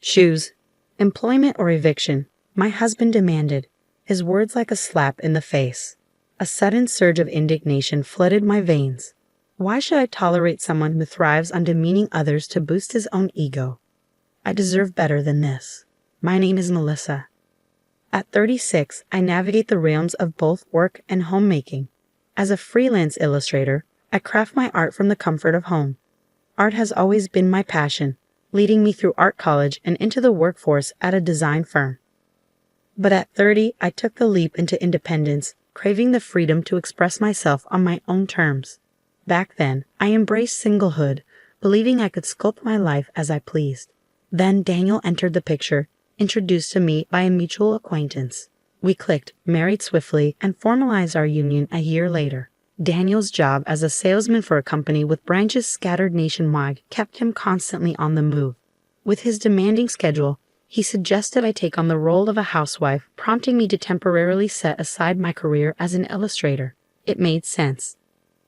Shoes. Employment or eviction? My husband demanded, his words like a slap in the face. A sudden surge of indignation flooded my veins. Why should I tolerate someone who thrives on demeaning others to boost his own ego? I deserve better than this. My name is Melissa. At 36, I navigate the realms of both work and homemaking. As a freelance illustrator, I craft my art from the comfort of home. Art has always been my passion, leading me through art college and into the workforce at a design firm. But at 30, I took the leap into independence, craving the freedom to express myself on my own terms. Back then, I embraced singlehood, believing I could sculpt my life as I pleased. Then Daniel entered the picture, introduced to me by a mutual acquaintance. We clicked, married swiftly, and formalized our union a year later. Daniel's job as a salesman for a company with branches scattered nationwide kept him constantly on the move. With his demanding schedule, he suggested I take on the role of a housewife, prompting me to temporarily set aside my career as an illustrator. It made sense.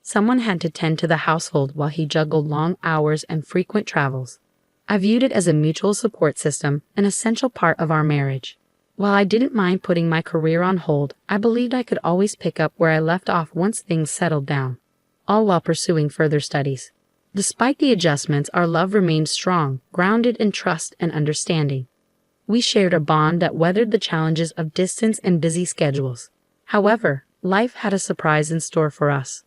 Someone had to tend to the household while he juggled long hours and frequent travels. I viewed it as a mutual support system, an essential part of our marriage. While I didn't mind putting my career on hold, I believed I could always pick up where I left off once things settled down, all while pursuing further studies. Despite the adjustments, our love remained strong, grounded in trust and understanding. We shared a bond that weathered the challenges of distance and busy schedules. However, life had a surprise in store for us.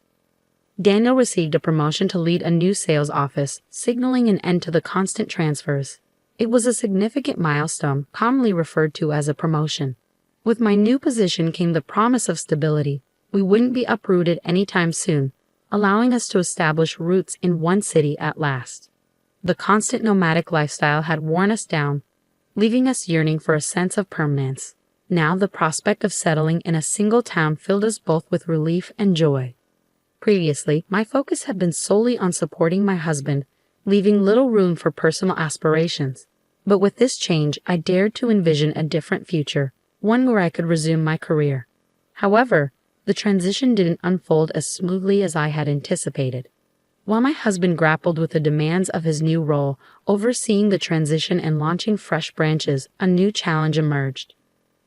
Daniel received a promotion to lead a new sales office, signaling an end to the constant transfers. It was a significant milestone, commonly referred to as a promotion. With my new position came the promise of stability. We wouldn't be uprooted anytime soon, allowing us to establish roots in one city at last. The constant nomadic lifestyle had worn us down, leaving us yearning for a sense of permanence. Now the prospect of settling in a single town filled us both with relief and joy. Previously, my focus had been solely on supporting my husband, leaving little room for personal aspirations. But with this change, I dared to envision a different future, one where I could resume my career. However, the transition didn't unfold as smoothly as I had anticipated. While my husband grappled with the demands of his new role, overseeing the transition and launching fresh branches, a new challenge emerged.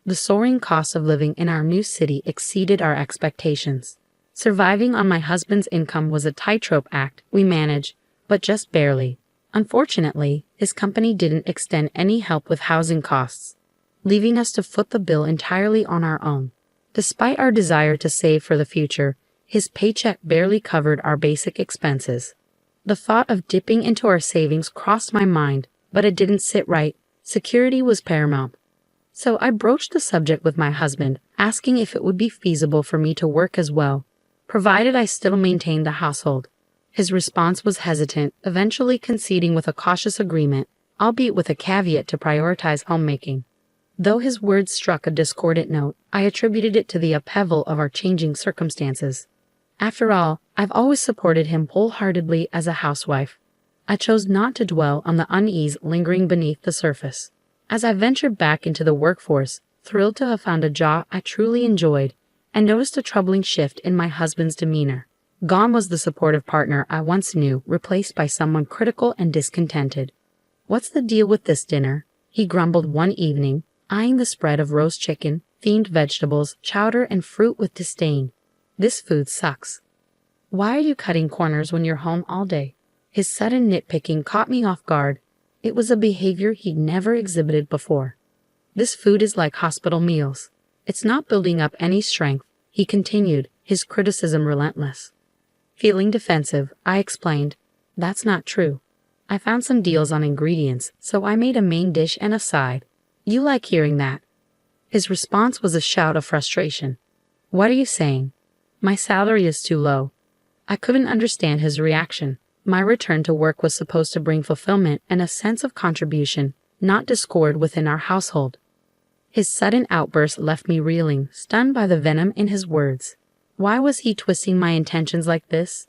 The soaring cost of living in our new city exceeded our expectations. Surviving on my husband's income was a tightrope act we managed, but just barely. Unfortunately, his company didn't extend any help with housing costs, leaving us to foot the bill entirely on our own. Despite our desire to save for the future, his paycheck barely covered our basic expenses. The thought of dipping into our savings crossed my mind, but it didn't sit right. Security was paramount. So I broached the subject with my husband, asking if it would be feasible for me to work as well, provided I still maintained the household. His response was hesitant, eventually conceding with a cautious agreement, albeit with a caveat to prioritize homemaking. Though his words struck a discordant note, I attributed it to the upheaval of our changing circumstances. After all, I've always supported him wholeheartedly as a housewife. I chose not to dwell on the unease lingering beneath the surface. As I ventured back into the workforce, thrilled to have found a job I truly enjoyed, I noticed a troubling shift in my husband's demeanor. Gone was the supportive partner I once knew, replaced by someone critical and discontented. "What's the deal with this dinner?" he grumbled one evening, eyeing the spread of roast chicken, themed vegetables, chowder, and fruit with disdain. "This food sucks. Why are you cutting corners when you're home all day?" His sudden nitpicking caught me off guard. It was a behavior he'd never exhibited before. "This food is like hospital meals. It's not building up any strength," he continued, his criticism relentless. Feeling defensive, I explained, "That's not true. I found some deals on ingredients, so I made a main dish and a side. You like hearing that?" His response was a shout of frustration. "What are you saying? My salary is too low." I couldn't understand his reaction. My return to work was supposed to bring fulfillment and a sense of contribution, not discord within our household. His sudden outburst left me reeling, stunned by the venom in his words. Why was he twisting my intentions like this?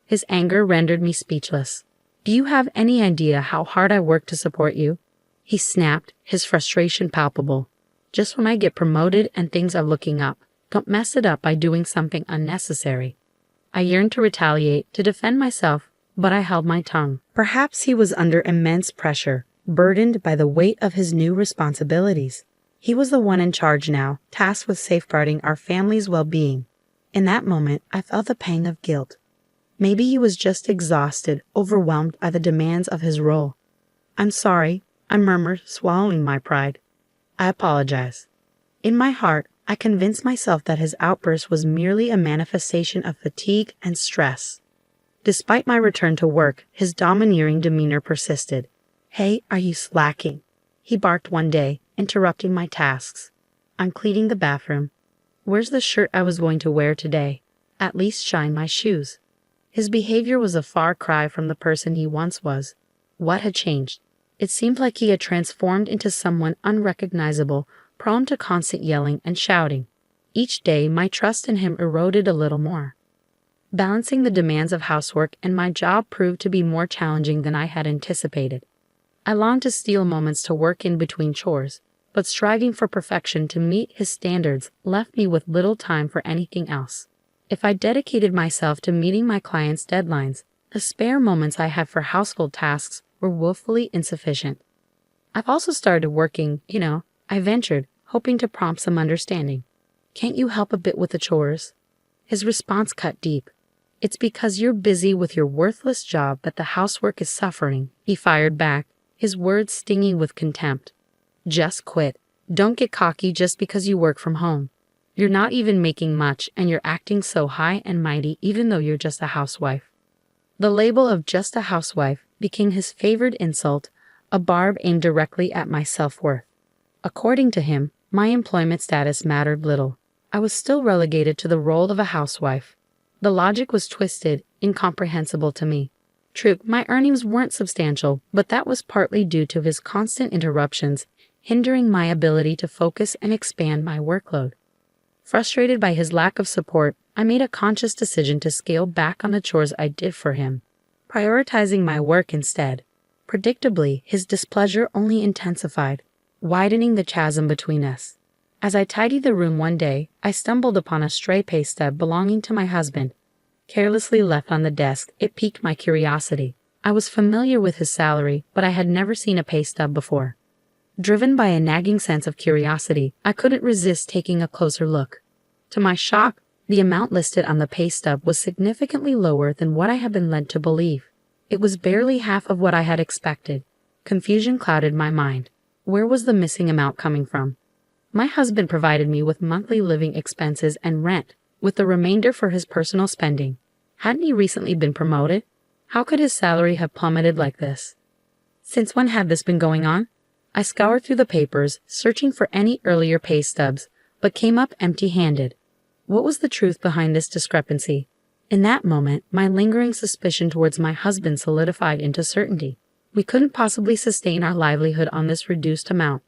His anger rendered me speechless. "Do you have any idea how hard I work to support you?" he snapped, his frustration palpable. "Just when I get promoted and things are looking up, don't mess it up by doing something unnecessary." I yearned to retaliate, to defend myself, but I held my tongue. Perhaps he was under immense pressure, burdened by the weight of his new responsibilities. He was the one in charge now, tasked with safeguarding our family's well-being. In that moment, I felt the pang of guilt. Maybe he was just exhausted, overwhelmed by the demands of his role. "I'm sorry," I murmured, swallowing my pride. "I apologize." In my heart, I convinced myself that his outburst was merely a manifestation of fatigue and stress. Despite my return to work, his domineering demeanor persisted. "Hey, are you slacking?" he barked one day, interrupting my tasks. "I'm cleaning the bathroom." "Where's the shirt I was going to wear today?" "At least shine my shoes." His behavior was a far cry from the person he once was. What had changed? It seemed like he had transformed into someone unrecognizable, prone to constant yelling and shouting. Each day, my trust in him eroded a little more. Balancing the demands of housework and my job proved to be more challenging than I had anticipated. I longed to steal moments to work in between chores, but striving for perfection to meet his standards left me with little time for anything else. If I dedicated myself to meeting my clients' deadlines, the spare moments I had for household tasks were woefully insufficient. I've also started working, I ventured, hoping to prompt some understanding. "Can't you help a bit with the chores?" His response cut deep. "It's because you're busy with your worthless job that the housework is suffering," he fired back, his words stinging with contempt. "Just quit. Don't get cocky just because you work from home. You're not even making much, and you're acting so high and mighty even though you're just a housewife." The label of "just a housewife" became his favored insult, a barb aimed directly at my self-worth. According to him, my employment status mattered little. I was still relegated to the role of a housewife. The logic was twisted, incomprehensible to me. True, my earnings weren't substantial, but that was partly due to his constant interruptions, hindering my ability to focus and expand my workload. Frustrated by his lack of support, I made a conscious decision to scale back on the chores I did for him, prioritizing my work instead. Predictably, his displeasure only intensified, widening the chasm between us. As I tidied the room one day, I stumbled upon a stray pay stub belonging to my husband. Carelessly left on the desk, it piqued my curiosity. I was familiar with his salary, but I had never seen a pay stub before. Driven by a nagging sense of curiosity, I couldn't resist taking a closer look. To my shock, the amount listed on the pay stub was significantly lower than what I had been led to believe. It was barely half of what I had expected. Confusion clouded my mind. Where was the missing amount coming from? My husband provided me with monthly living expenses and rent, with the remainder for his personal spending. Hadn't he recently been promoted? How could his salary have plummeted like this? Since when had this been going on? I scoured through the papers, searching for any earlier pay stubs, but came up empty-handed. What was the truth behind this discrepancy? In that moment, my lingering suspicion towards my husband solidified into certainty. We couldn't possibly sustain our livelihood on this reduced amount.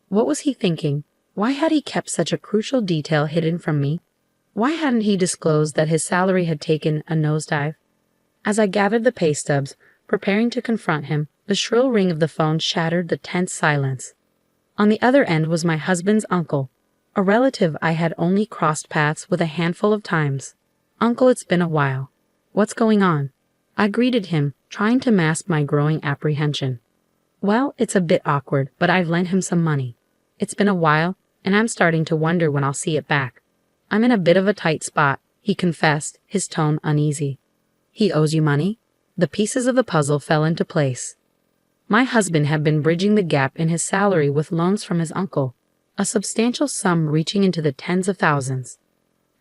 What was he thinking? Why had he kept such a crucial detail hidden from me? Why hadn't he disclosed that his salary had taken a nosedive? As I gathered the pay stubs, preparing to confront him, the shrill ring of the phone shattered the tense silence. On the other end was my husband's uncle, a relative I had only crossed paths with a handful of times. "Uncle, it's been a while. What's going on?" I greeted him, trying to mask my growing apprehension. "Well, it's a bit awkward, but I've lent him some money. It's been a while, and I'm starting to wonder when I'll see it back. I'm in a bit of a tight spot," he confessed, his tone uneasy. "He owes you money?" The pieces of the puzzle fell into place. My husband had been bridging the gap in his salary with loans from his uncle, a substantial sum reaching into the tens of thousands.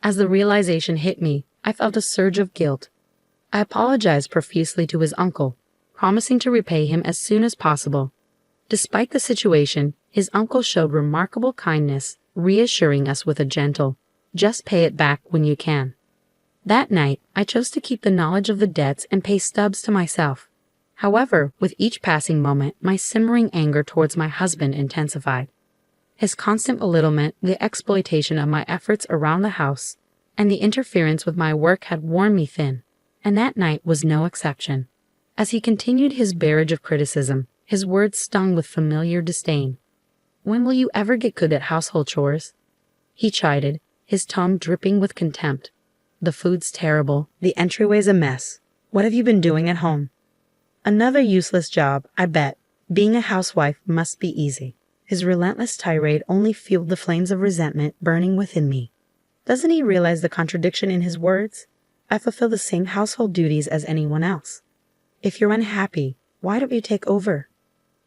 As the realization hit me, I felt a surge of guilt. I apologized profusely to his uncle, promising to repay him as soon as possible. Despite the situation, his uncle showed remarkable kindness, reassuring us with a gentle, "Just pay it back when you can." That night, I chose to keep the knowledge of the debts and pay stubs to myself. However, with each passing moment, my simmering anger towards my husband intensified. His constant belittlement, the exploitation of my efforts around the house, and the interference with my work had worn me thin, and that night was no exception. As he continued his barrage of criticism, his words stung with familiar disdain. "When will you ever get good at household chores?" he chided, his tone dripping with contempt. "The food's terrible, the entryway's a mess. What have you been doing at home?" "Another useless job, I bet," Being a housewife must be easy. His relentless tirade only fueled the flames of resentment burning within me. Doesn't he realize the contradiction in his words? I fulfill the same household duties as anyone else. If you're unhappy, why don't you take over?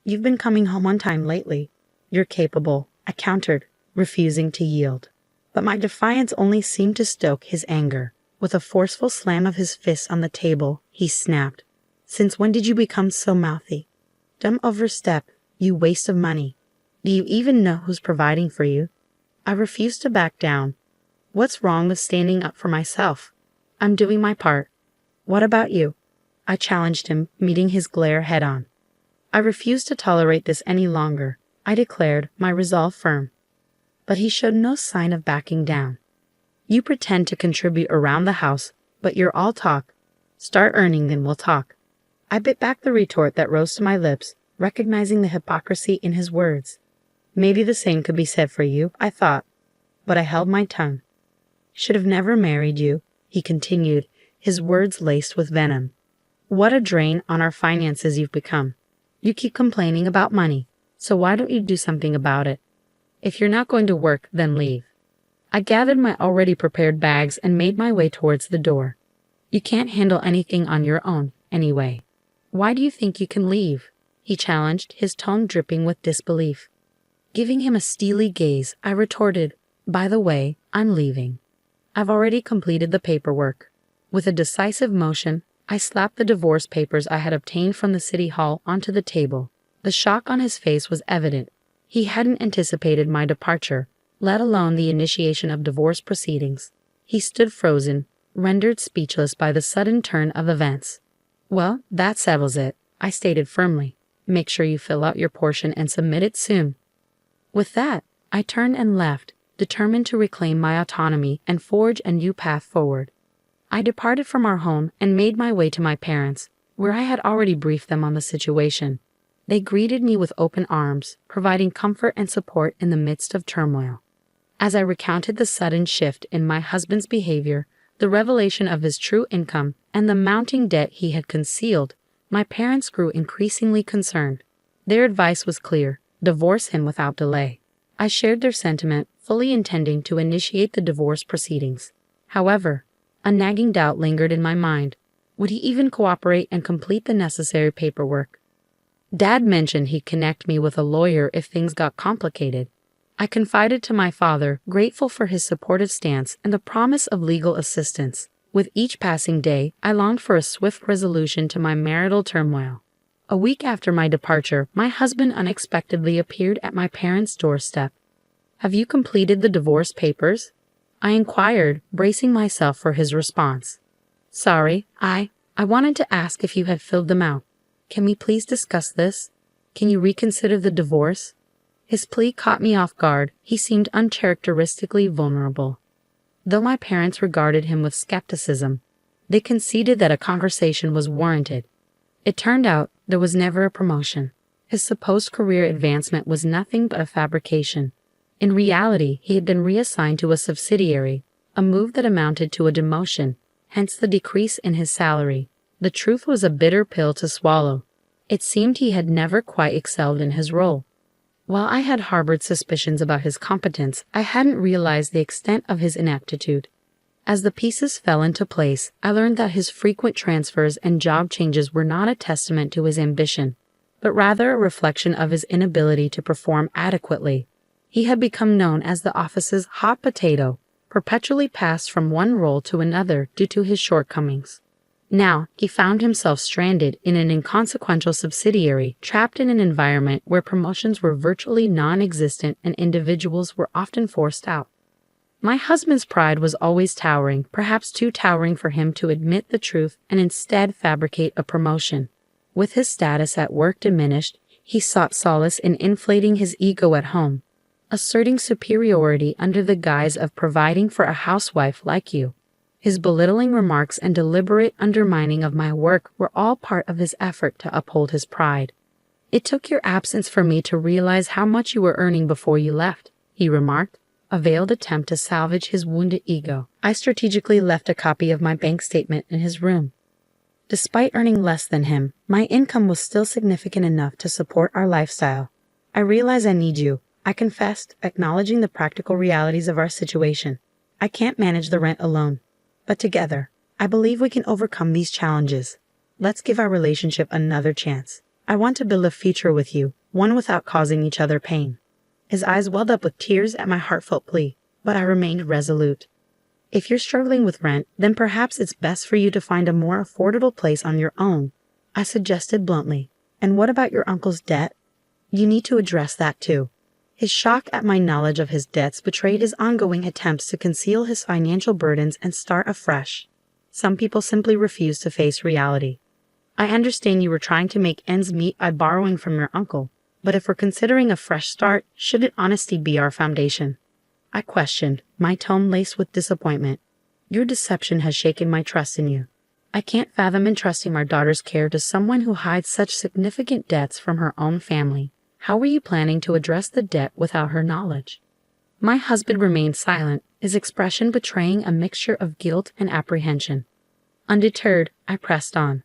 You've been coming home on time lately. You're capable, I countered, refusing to yield. But my defiance only seemed to stoke his anger. With a forceful slam of his fist on the table, he snapped. Since when did you become so mouthy? Don't overstep, you waste of money. Do you even know who's providing for you? I refused to back down. What's wrong with standing up for myself? I'm doing my part. What about you? I challenged him, meeting his glare head-on. I refused to tolerate this any longer, I declared, my resolve firm. But he showed no sign of backing down. You pretend to contribute around the house, but you're all talk. Start earning, then we'll talk. I bit back the retort that rose to my lips, recognizing the hypocrisy in his words. Maybe the same could be said for you, I thought. But I held my tongue. Should have never married you, he continued, his words laced with venom. What a drain on our finances you've become. You keep complaining about money, so why don't you do something about it? If you're not going to work, then leave. I gathered my already prepared bags and made my way towards the door. You can't handle anything on your own, anyway. Why do you think you can leave? He challenged, his tone dripping with disbelief. Giving him a steely gaze, I retorted, By the way, I'm leaving. I've already completed the paperwork. With a decisive motion, I slapped the divorce papers I had obtained from the city hall onto the table. The shock on his face was evident. He hadn't anticipated my departure, let alone the initiation of divorce proceedings. He stood frozen, rendered speechless by the sudden turn of events. Well, that settles it, I stated firmly. Make sure you fill out your portion and submit it soon. With that, I turned and left, determined to reclaim my autonomy and forge a new path forward. I departed from our home and made my way to my parents, where I had already briefed them on the situation. They greeted me with open arms, providing comfort and support in the midst of turmoil. As I recounted the sudden shift in my husband's behavior, the revelation of his true income, and the mounting debt he had concealed, my parents grew increasingly concerned. Their advice was clear: divorce him without delay. I shared their sentiment, fully intending to initiate the divorce proceedings. However, a nagging doubt lingered in my mind. Would he even cooperate and complete the necessary paperwork? Dad mentioned he'd connect me with a lawyer if things got complicated. I confided to my father, grateful for his supportive stance and the promise of legal assistance. With each passing day, I longed for a swift resolution to my marital turmoil. A week after my departure, my husband unexpectedly appeared at my parents' doorstep. Have you completed the divorce papers? I inquired, bracing myself for his response. Sorry, I wanted to ask if you had filled them out. Can we please discuss this? Can you reconsider the divorce? His plea caught me off guard. He seemed uncharacteristically vulnerable. Though my parents regarded him with skepticism, they conceded that a conversation was warranted. It turned out there was never a promotion. His supposed career advancement was nothing but a fabrication. In reality, he had been reassigned to a subsidiary, a move that amounted to a demotion, hence the decrease in his salary. The truth was a bitter pill to swallow. It seemed he had never quite excelled in his role. While I had harbored suspicions about his competence, I hadn't realized the extent of his ineptitude. As the pieces fell into place, I learned that his frequent transfers and job changes were not a testament to his ambition, but rather a reflection of his inability to perform adequately. He had become known as the office's hot potato, perpetually passed from one role to another due to his shortcomings. Now, he found himself stranded in an inconsequential subsidiary, trapped in an environment where promotions were virtually non-existent and individuals were often forced out. My husband's pride was always towering, perhaps too towering for him to admit the truth and instead fabricate a promotion. With his status at work diminished, he sought solace in inflating his ego at home, asserting superiority under the guise of providing for a housewife like you. His belittling remarks and deliberate undermining of my work were all part of his effort to uphold his pride. It took your absence for me to realize how much you were earning before you left, he remarked, a veiled attempt to salvage his wounded ego. I strategically left a copy of my bank statement in his room. Despite earning less than him, my income was still significant enough to support our lifestyle. I realize I need you, I confessed, acknowledging the practical realities of our situation. I can't manage the rent alone. But together, I believe we can overcome these challenges. Let's give our relationship another chance. I want to build a future with you, one without causing each other pain. His eyes welled up with tears at my heartfelt plea, but I remained resolute. If you're struggling with rent, then perhaps it's best for you to find a more affordable place on your own, I suggested bluntly. And what about your uncle's debt? You need to address that too. His shock at my knowledge of his debts betrayed his ongoing attempts to conceal his financial burdens and start afresh. Some people simply refuse to face reality. I understand you were trying to make ends meet by borrowing from your uncle, but if we're considering a fresh start, shouldn't honesty be our foundation? I questioned, my tone laced with disappointment. Your deception has shaken my trust in you. I can't fathom entrusting our daughter's care to someone who hides such significant debts from her own family. How were you planning to address the debt without her knowledge? My husband remained silent, his expression betraying a mixture of guilt and apprehension. Undeterred, I pressed on.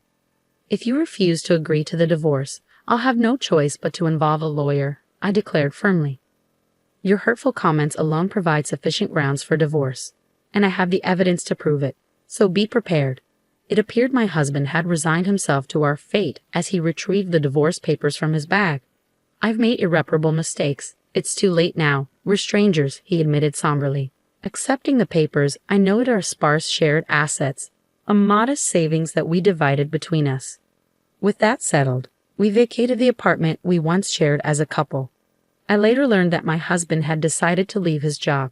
If you refuse to agree to the divorce, I'll have no choice but to involve a lawyer, I declared firmly. Your hurtful comments alone provide sufficient grounds for divorce, and I have the evidence to prove it, so be prepared. It appeared my husband had resigned himself to our fate as he retrieved the divorce papers from his bag. I've made irreparable mistakes. It's too late now. We're strangers, he admitted somberly. Accepting the papers, I noted our sparse shared assets, a modest savings that we divided between us. With that settled, we vacated the apartment we once shared as a couple. I later learned that my husband had decided to leave his job.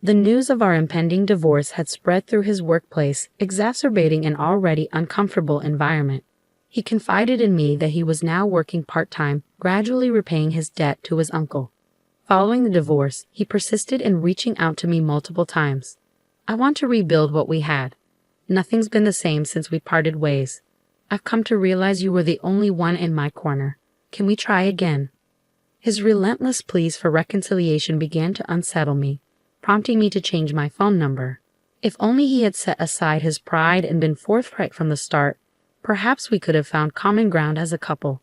The news of our impending divorce had spread through his workplace, exacerbating an already uncomfortable environment. He confided in me that he was now working part-time, gradually repaying his debt to his uncle. Following the divorce, he persisted in reaching out to me multiple times. I want to rebuild what we had. Nothing's been the same since we parted ways. I've come to realize you were the only one in my corner. Can we try again? His relentless pleas for reconciliation began to unsettle me, prompting me to change my phone number. If only he had set aside his pride and been forthright from the start, perhaps we could have found common ground as a couple.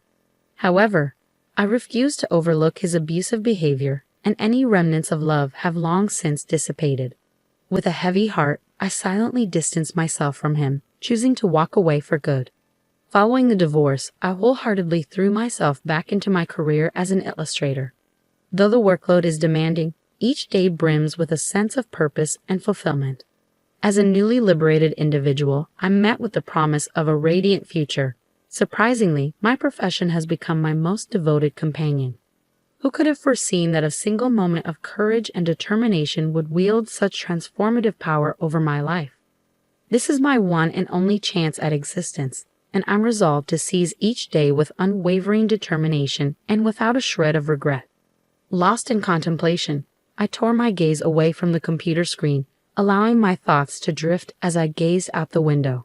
However, I refused to overlook his abusive behavior, and any remnants of love have long since dissipated. With a heavy heart, I silently distanced myself from him, choosing to walk away for good. Following the divorce, I wholeheartedly threw myself back into my career as an illustrator. Though the workload is demanding, each day brims with a sense of purpose and fulfillment. As a newly liberated individual, I'm met with the promise of a radiant future. Surprisingly, my profession has become my most devoted companion. Who could have foreseen that a single moment of courage and determination would wield such transformative power over my life? This is my one and only chance at existence, and I'm resolved to seize each day with unwavering determination and without a shred of regret. Lost in contemplation, I tore my gaze away from the computer screen, allowing my thoughts to drift as I gazed out the window.